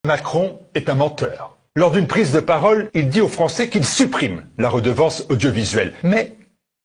Macron est un menteur. Lors d'une prise de parole, il dit aux Français qu'il supprime la redevance audiovisuelle. Mais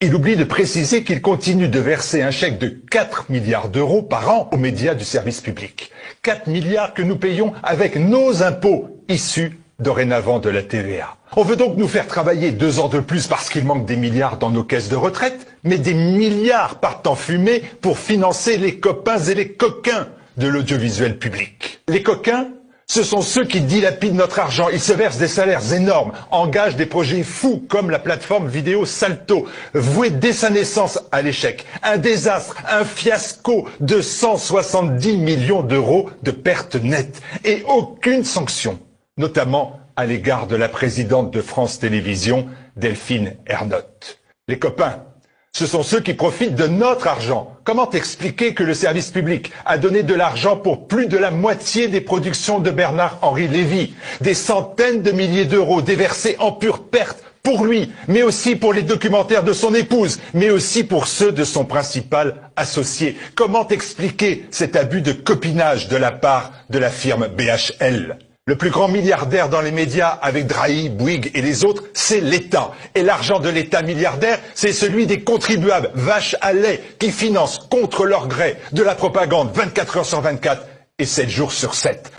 il oublie de préciser qu'il continue de verser un chèque de 4 milliards d'euros par an aux médias du service public. 4 milliards que nous payons avec nos impôts issus dorénavant de la TVA. On veut donc nous faire travailler 2 ans de plus parce qu'il manque des milliards dans nos caisses de retraite, mais des milliards partent en fumée pour financer les copains et les coquins de l'audiovisuel public. Les coquins, ce sont ceux qui dilapident notre argent. Ils se versent des salaires énormes, engagent des projets fous comme la plateforme vidéo Salto, vouée dès sa naissance à l'échec. Un désastre, un fiasco de 170 millions d'euros de pertes nettes et aucune sanction, notamment à l'égard de la présidente de France Télévisions, Delphine Ernotte. Les copains, ce sont ceux qui profitent de notre argent. Comment expliquer que le service public a donné de l'argent pour plus de la moitié des productions de Bernard-Henri Lévy, des centaines de milliers d'euros déversés en pure perte pour lui, mais aussi pour les documentaires de son épouse, mais aussi pour ceux de son principal associé? Comment expliquer cet abus de copinage de la part de la firme BHL? Le plus grand milliardaire dans les médias avec Drahi, Bouygues et les autres, c'est l'État. Et l'argent de l'État milliardaire, c'est celui des contribuables, vaches à lait, qui financent contre leur gré de la propagande 24 heures sur 24 et 7 jours sur 7.